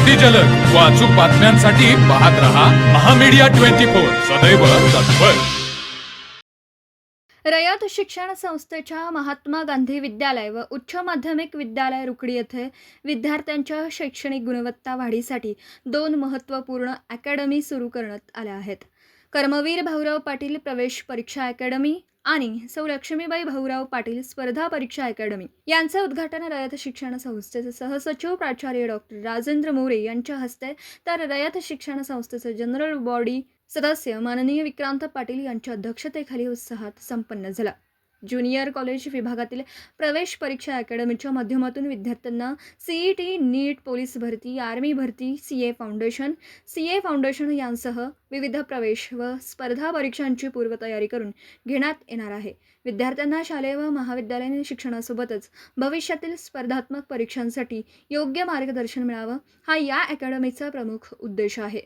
अति जलद व अचूक बातम्यांसाठी पाहत रहा महामीडिया 24 सदैव तत्पर। रयत शिक्षण संस्थेच्या महात्मा गांधी विद्यालय व उच्च माध्यमिक विद्यालय रुकडी येथे विद्यार्थ्यांच्या शैक्षणिक गुणवत्ता वाढीसाठी 2 महत्त्वपूर्ण अकॅडमी सुरू करण्यात आल्या आहेत। कर्मवीर भाऊराव पाटील प्रवेश परीक्षा अकॅडमी आणि सौ लक्ष्मीबाई भाऊराव पाटील स्पर्धा परीक्षा अकॅडमी यांचे उद्घाटन रयत शिक्षण संस्थेचे सहसचिव प्राचार्य डॉक्टर राजेंद्र मोरे यांच्या हस्ते तर रयत शिक्षण संस्थेचे जनरल बॉडी सदस्य माननीय विक्रांत पाटील यांच्या अध्यक्षतेखाली उत्साहात संपन्न झाला। ज्युनियर कॉलेज विभागातील प्रवेश परीक्षा अकॅडमीच्या माध्यमातून विद्यार्थ्यांना सीईटी, नीट, पोलीस भरती, आर्मी भरती, सीए फाउंडेशन यांसह विविध प्रवेश व स्पर्धा परीक्षांची पूर्वतयारी करून घेण्यात येणार आहे। विद्यार्थ्यांना शालेय व महाविद्यालयीन शिक्षणासोबतच भविष्यातील स्पर्धात्मक परीक्षांसाठी योग्य मार्गदर्शन मिळावं हा या अकॅडमीचा प्रमुख उद्देश आहे।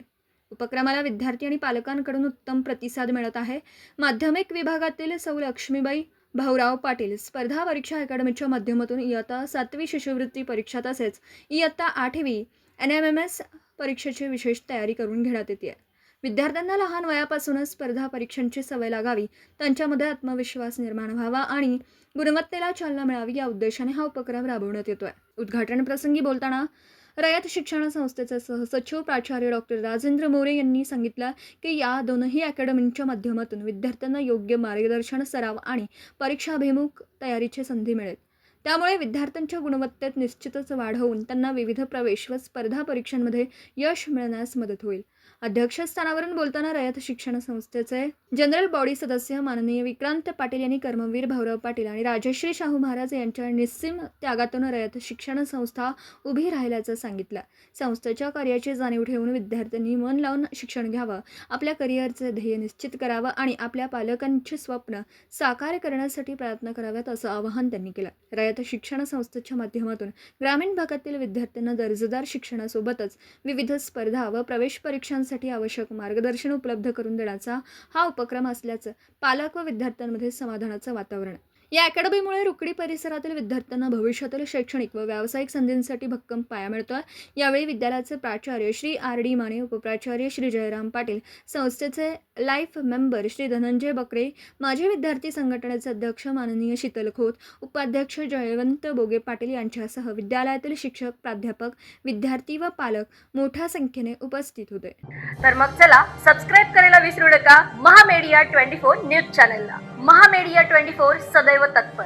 उपक्रमाला विद्यार्थी आणि पालकांकडून उत्तम प्रतिसाद मिळत आहे। माध्यमिक विभागातील सौ लक्ष्मीबाई भाऊराव पाटील स्पर्धा परीक्षा अकॅडमीच्या माध्यमातून इयत्ता 7वी शिष्यवृत्ती परीक्षा तसेच इयत्ता 8वी NMMS परीक्षेची विशेष तयारी करून घेण्यात येते। विद्यार्थ्यांना लहान वयापासूनच स्पर्धा परीक्षांची सवय लागावी, त्यांच्यामध्ये आत्मविश्वास निर्माण व्हावा आणि गुणवत्तेला चालना मिळावी या उद्देशाने हा उपक्रम राबवण्यात येतोय। उद्घाटन प्रसंगी बोलताना रयत शिक्षण संस्थेचे सहसचिव प्राचार्य डॉक्टर राजेंद्र मोरे यांनी सांगितलं की या दोनही अकॅडमींच्या माध्यमातून विद्यार्थ्यांना योग्य मार्गदर्शन, सराव आणि परीक्षाभिमुख तयारीची संधी मिळेल। त्यामुळे विद्यार्थ्यांच्या गुणवत्तेत निश्चितच वाढ होऊन त्यांना विविध प्रवेश व स्पर्धा परीक्षांमध्ये यश मिळण्यास मदत होईल। अध्यक्षस्थानावरून बोलताना रयत शिक्षण संस्थेचे जनरल बॉडी सदस्य माननीय विक्रांत पाटील यांनी कर्मवीर भाऊराव पाटील आणि राजश्री शाहू महाराज यांच्या निस्सीम त्यागातून रयत शिक्षण संस्था उभी राहिल्याचं सांगितलं। संस्थेच्या कार्याची जाणीव ठेवून विद्यार्थ्यांनी मन लावून शिक्षण घ्यावं, आपल्या करिअरचे ध्येय निश्चित करावं आणि आपल्या पालकांची स्वप्न साकार करण्यासाठी प्रयत्न करावेत असं आवाहन त्यांनी केलं। रयत शिक्षण संस्थेच्या माध्यमातून ग्रामीण भागातील विद्यार्थ्यांना दर्जेदार शिक्षणासोबतच विविध स्पर्धा व प्रवेश परीक्षांसाठी आवश्यक मार्गदर्शन उपलब्ध करून देण्याचा हा उपक्रम असल्याचं पालक व विद्यार्थ्यांमध्ये समाधानाचं वातावरण। या अकॅडमीमुळे रुकडी परिसरातील विद्यार्थ्यांना भविष्यातील शैक्षणिक व व्यावसायिक संधींसाठी भक्कम पाया मिळतोय। यावेळी विद्यालयाचे प्राचार्य श्री RD माने, उपप्राचार्य श्री जयराम पाटील, संस्थेचे लाईफ मेंबर श्री धनंजय बकरे, माजी विद्यार्थी संघटनेचे अध्यक्ष माननीय शीतल खोत, उपाध्यक्ष जयवंत बोगे पाटील यांच्यासह विद्यालयातील शिक्षक, प्राध्यापक, विद्यार्थी व पालक मोठ्या संख्येने उपस्थित होते। तर मग चला सबस्क्राईब करायला विसरू नका महामीडिया 24 न्यूज चॅनलला। महामीडिया 24 सदैव तत्पर।